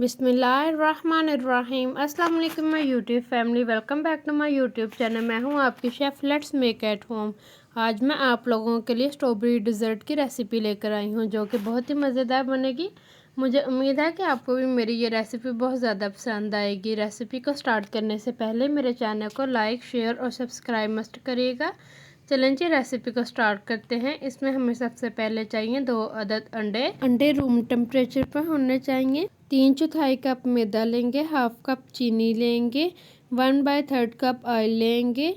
बिस्मिल्लाहिर्रहमानिर्रहीम। अस्सलाम वालेकुम my YouTube family, welcome back to my YouTube channel. मैं हूं आपकी chef let's make at home. आज मैं आप लोगों के लिए स्ट्रॉबेरी डिज़र्ट की रेसिपी लेकर आई हूं जो कि बहुत ही मज़ेदार बनेगी। मुझे उम्मीद है कि आपको भी मेरी ये रेसिपी बहुत ज़्यादा पसंद आएगी। रेसिपी को स्टार्ट करने से पहले मेरे चैनल को लाइक, शेयर और सब्सक्राइब मस्ट करिएगा। चलें जी रेसिपी को स्टार्ट करते हैं। इसमें हमें सबसे पहले चाहिए 2 अदद अंडे रूम टेम्परेचर पर होने चाहिए। 3/4 कप मैदा लेंगे, हाफ कप चीनी लेंगे, 1/3 कप ऑयल लेंगे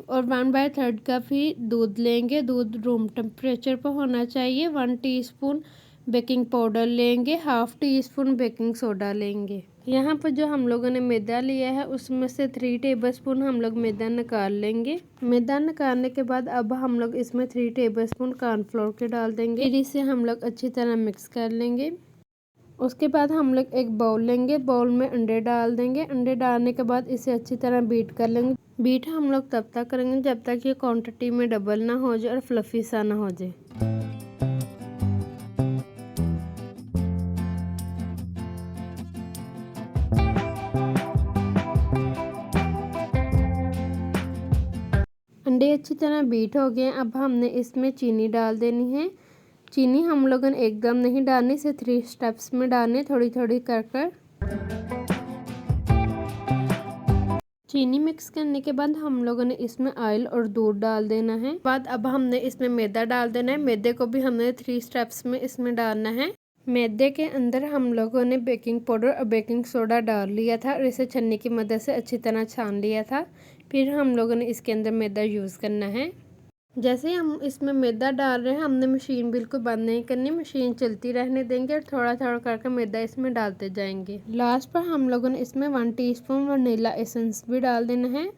और 1/3 कप ही दूध लेंगे। दूध रूम टेम्परेचर पर होना चाहिए। 1 टीस्पून बेकिंग पाउडर लेंगे, half tea spoon baking soda लेंगे। यहाँ पर जो हम लोगों ने मैदा लिया है उसमें से 3 टेबलस्पून हम लोग मैदा निकाल लेंगे। मैदा निकालने के बाद अब हम लोग इसमें 3 टेबलस्पून कॉर्नफ्लोर के डाल देंगे। फिर इसे हम लोग अच्छी तरह मिक्स कर लेंगे। उसके बाद हम लोग एक बाउल लेंगे, बाउल में अंडे डाल देंगे। अंडे डालने के बाद इसे अच्छी तरह बीट कर लेंगे। बीट हम लोग तब तक करेंगे जब तक ये क्वांटिटी में डबल ना हो जाए और फ्लफी सा ना हो जाए। अंडे अच्छी तरह बीट हो गए। अब हमने इसमें चीनी डाल देनी है। चीनी हम लोगों ने एकदम नहीं डालनी, से 3 स्टेप्स में डालनी, थोड़ी थोड़ी कर कर। चीनी मिक्स करने के बाद हम लोगों ने इसमें ऑयल और दूध डाल देना है। बाद अब हमने इसमें मैदा डाल देना है। मैदे को भी हमने 3 स्टेप्स में इसमें डालना है। मैदे के अंदर हम लोगों ने बेकिंग पाउडर और बेकिंग सोडा डाल लिया था और इसे छन्नी की मदद से अच्छी तरह छान लिया था। फिर हम लोगों ने इसके अंदर मैदा यूज़ करना है। जैसे ही हम इसमें मैदा डाल रहे हैं हमने मशीन बिल्कुल बंद नहीं करनी, मशीन चलती रहने देंगे और थोड़ा थोड़ा करके मैदा इसमें डालते जाएंगे। लास्ट पर हम लोगों ने इसमें 1 टीस्पून वनीला एसेंस भी डाल देना है।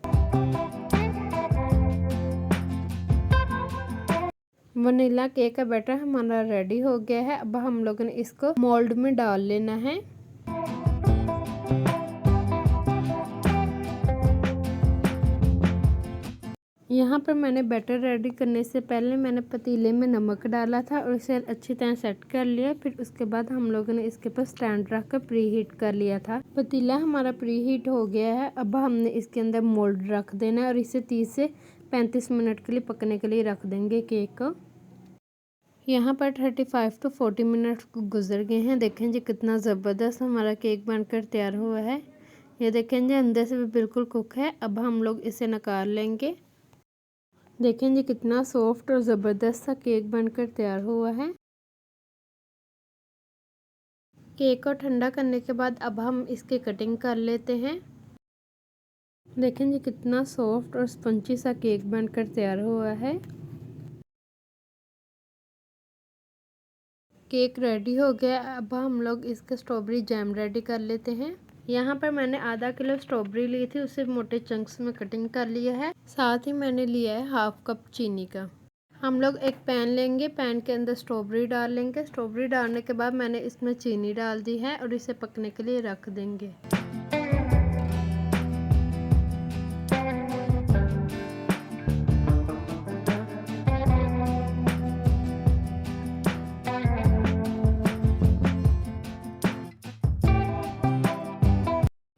वनीला केक का बैटर हमारा रेडी हो गया है। अब हम लोगों ने इसको मोल्ड में डाल लेना है। यहाँ पर मैंने बैटर रेडी करने से पहले मैंने पतीले में नमक डाला था और इसे अच्छी तरह सेट कर लिया। फिर उसके बाद हम लोगों ने इसके ऊपर स्टैंड रख कर प्री हीट कर लिया था। पतीला हमारा प्री हीट हो गया है। अब हमने इसके अंदर मोल्ड रख देना है और इसे 30 से 35 मिनट के लिए पकने के लिए रख देंगे केक को। यहाँ पर 35 to 40 मिनट गुजर गए हैं। देखें जी कितना ज़बरदस्त हमारा केक बनकर तैयार हुआ है। ये देखें जी अंदर से भी बिल्कुल कुक है। अब हम लोग इसे निकाल लेंगे। देखें जी कितना सॉफ्ट और ज़बरदस्त सा केक बनकर तैयार हुआ है। केक को ठंडा करने के बाद अब हम इसकी कटिंग कर लेते हैं। देखें जी कितना सॉफ्ट और स्पंजी सा केक बनकर तैयार हुआ है। केक रेडी हो गया। अब हम लोग इसका स्ट्रॉबेरी जैम रेडी कर लेते हैं। यहाँ पर मैंने आधा किलो स्ट्रॉबेरी ली थी, उसे मोटे चंक्स में कटिंग कर लिया है। साथ ही मैंने लिया है हाफ कप चीनी का। हम लोग एक पैन लेंगे, पैन के अंदर स्ट्रॉबेरी डाल लेंगे। स्ट्रॉबेरी डालने के बाद मैंने इसमें चीनी डाल दी है और इसे पकने के लिए रख देंगे।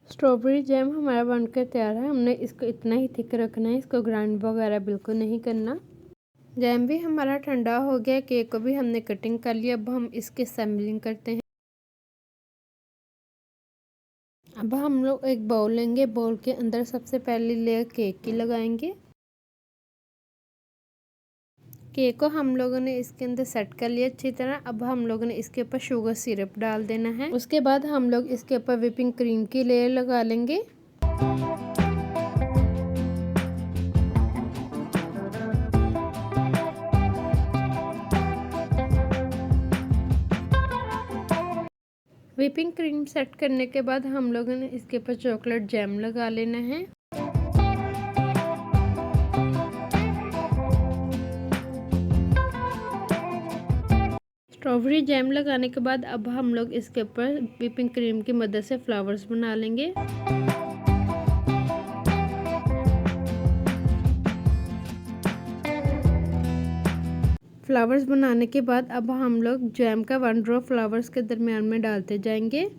स्ट्रॉबेरी जैम हमारा बनकर तैयार है। हमने इसको इतना ही थिक रखना है, इसको ग्राइंड वगैरह बिल्कुल नहीं करना। जैम भी हमारा ठंडा हो गया, केक को भी हमने कटिंग कर लिया। अब हम इसके सैम्पलिंग करते हैं। अब हम लोग एक बाउल लेंगे, बाउल के अंदर सबसे पहली लेयर केक की लगाएंगे। केक को हम लोगों ने इसके अंदर सेट कर लिया अच्छी तरह। अब हम लोगों ने इसके ऊपर शुगर सिरप डाल देना है। उसके बाद हम लोग इसके ऊपर व्हिपिंग क्रीम की लेयर लगा लेंगे। व्हिपिंग क्रीम सेट करने के बाद हम लोगों ने इसके ऊपर चॉकलेट जैम लगा लेना है। स्ट्रॉबेरी जैम लगाने के बाद अब हम लोग इसके ऊपर व्हिपिंग क्रीम की मदद से फ्लावर्स बना लेंगे। फ्लावर्स बनाने के बाद अब हम लोग जैम का 1 ड्रॉप फ्लावर्स के दरमियान में डालते जाएंगे।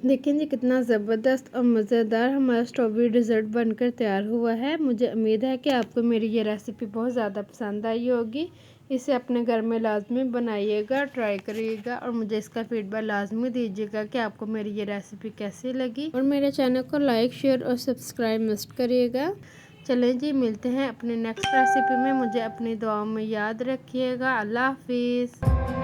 देखें जी कितना ज़बरदस्त और मज़ेदार हमारा स्ट्रॉबेरी डिज़र्ट बनकर तैयार हुआ है। मुझे उम्मीद है कि आपको मेरी ये रेसिपी बहुत ज़्यादा पसंद आई होगी। इसे अपने घर में लाजमी बनाइएगा, ट्राई करिएगा और मुझे इसका फीडबैक लाजमी दीजिएगा कि आपको मेरी ये रेसिपी कैसी लगी। और मेरे चैनल को लाइक, शेयर और सब्सक्राइब मस्ट करिएगा। चलें जी, मिलते हैं अपनी नेक्स्ट रेसिपी में। मुझे अपनी दुआओं में याद रखिएगा। अल्लाह हाफिज़।